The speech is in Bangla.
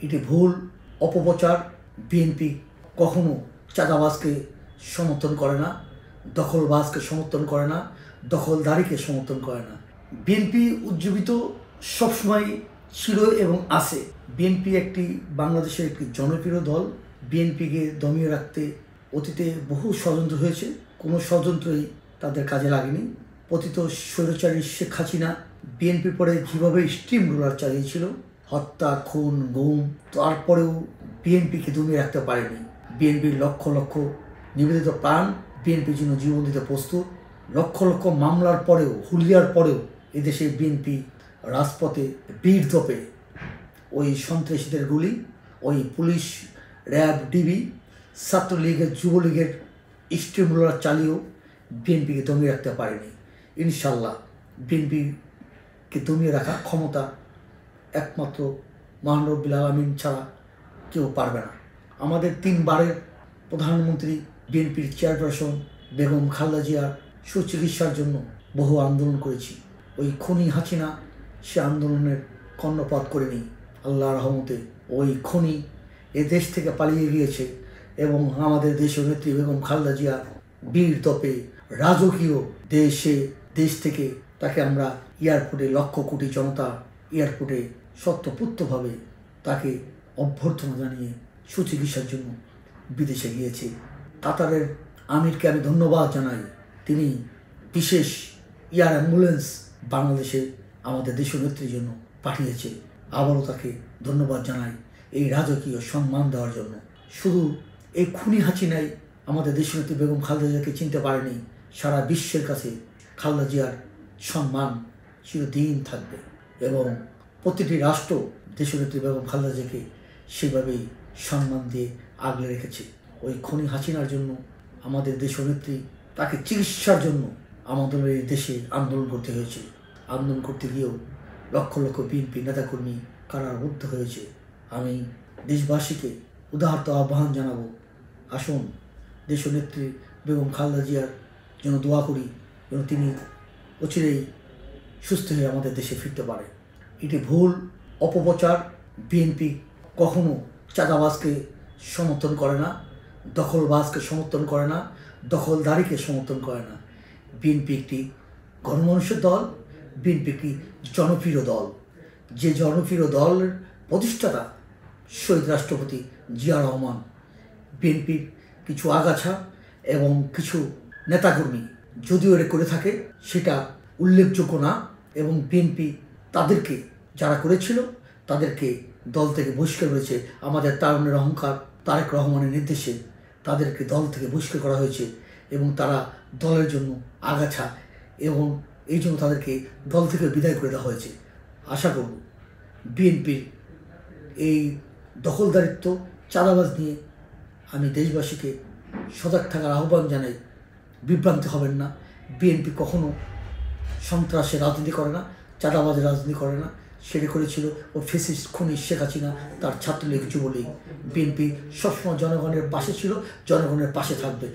এটি ভুল অপপ্রচার। বিএনপি কখনো চাঁদাবাজকে সমর্থন করে না, দখলবাজকে সমর্থন করে না, দখলদারিকে সমর্থন করে না। বিএনপি উজ্জীবিত সবসময় ছিল এবং আছে। বিএনপি একটি বাংলাদেশের একটি জনপ্রিয় দল। বিএনপিকে দমিয়ে রাখতে অতীতে বহু ষড়যন্ত্র হয়েছে, কোনো ষড়যন্ত্রই তাদের কাজে লাগেনি। পতিত স্বৈরাচারী শেখ হাসিনা বিএনপির পরে যেভাবে স্টিম রোলার চালিয়েছিল, হত্যা, খুন, গুম, তারপরেও বিএনপিকে দমিয়ে রাখতে পারেনি। বিএনপির লক্ষ লক্ষ নিবেদিত প্রাণ বিএনপির জন্য জীবন দিতে প্রস্তুত। লক্ষ লক্ষ মামলার পরেও, হুলিয়ার পরেও এদেশে বিএনপি রাজপথে বীর দপে ওই সন্ত্রাসীদের গুলি, ওই পুলিশ, র্যাব, ডিবি, ছাত্রলীগের, যুবলীগের স্টিম রোলার চালিয়েও বিএনপিকে দমিয়ে রাখতে পারেনি। ইনশাল্লাহ বিএনপিকে দমিয়ে রাখার ক্ষমতা একমাত্র মহান রব্বুল আলামিন ছাড়া কেউ পারবে না। আমাদের 3 বারের প্রধানমন্ত্রী, বিএনপির চেয়ারপারসন বেগম খালেদা জিয়ার সুচিকিৎসার জন্য বহু আন্দোলন করেছি। ওই খুনি হাসিনা সে আন্দোলনের কর্ণপাত করেনি। আল্লাহর রহমতে ওই খুনি এ দেশ থেকে পালিয়ে গিয়েছে এবং আমাদের দেশের নেত্রী বেগম খালেদা জিয়া বীর তপে রাজকীয় দেশ থেকে তাকে আমরা এয়ারপোর্টে, লক্ষ কোটি জনতা এয়ারপোর্টে স্বতঃস্ফূর্তভাবে তাকে অভ্যর্থনা জানিয়ে সুচিকিৎসার জন্য বিদেশে গিয়েছে। কাতারের আমিরকে আমি ধন্যবাদ জানাই, তিনি বিশেষ এয়ার অ্যাম্বুলেন্স বাংলাদেশে আমাদের দেশনেত্রীর জন্য পাঠিয়েছে। আবারও তাকে ধন্যবাদ জানাই এই রাজকীয় সম্মান দেওয়ার জন্য। শুধু এই খুনি হাসিনাই আমাদের দেশনেত্রী বেগম খালেদা জিয়াকে চিনতে পারেনি, সারা বিশ্বের কাছে খালেদা জিয়ার সম্মান চিরদিন থাকবে এবং প্রতিটি রাষ্ট্র দেশনেত্রী বেগম খালেদা জিয়াকে সেভাবেই সম্মান দিয়ে আগলে রেখেছে। ওই খুনি হাসিনার জন্য আমাদের দেশনেত্রী তাকে চিকিৎসার জন্য আমাদের এই দেশে আন্দোলন করতে হয়েছে। আন্দোলন করতে গিয়েও লক্ষ লক্ষ বিএনপি নেতাকর্মী কারারুদ্ধ হয়েছে। আমি দেশবাসীকে উদারত আহ্বান জানাবো, আসুন দেশনেত্রী বেগম খালেদা জিয়ার জন্য দোয়া করি যেন তিনি অচিরেই সুস্থ হয়ে আমাদের দেশে ফিরতে পারে। এটি ভুল অপপ্রচার। বিএনপি কখনো চাঁদাবাজকে সমর্থন করে না, দখলবাজকে সমর্থন করে না, দখলদারিকে সমর্থন করে না। বিএনপি একটি গণমানুষের দল, বিএনপি একটি জনপ্রিয় দল। যে জনপ্রিয় দলের প্রতিষ্ঠাতা শহীদ রাষ্ট্রপতি জিয়া রহমান। বিএনপির কিছু আগাছা এবং কিছু নেতাকর্মী যদিও এটা করে থাকে সেটা উল্লেখযোগ্য না এবং বিএনপি তাদেরকে যারা করেছিল তাদেরকে দল থেকে বহিষ্কার করেছে। আমাদের তারুণের অহংকার তারেক রহমানের নির্দেশে তাদেরকে দল থেকে বহিষ্কার করা হয়েছে এবং তারা দলের জন্য আগাছা এবং এই জন্য তাদেরকে দল থেকে বিদায় করে দেওয়া হয়েছে। আশা করব বিএনপির এই দখলদারিত্ব, চাঁদাবাজ নিয়ে আমি দেশবাসীকে সজাগ থাকার আহ্বান জানাই। বিভ্রান্ত হবেন না। বিএনপি কখনো সন্ত্রাসের রাজনীতি করে না, চাঁদাবাজের রাজনীতি করে না। সেটা করেছিল ও ফ্যাসিস্ট খুনি শেখ হাসিনা, তার ছাত্রলীগ, যুবলীগ। বিএনপি সবসময় জনগণের পাশে ছিল, জনগণের পাশে থাকবে।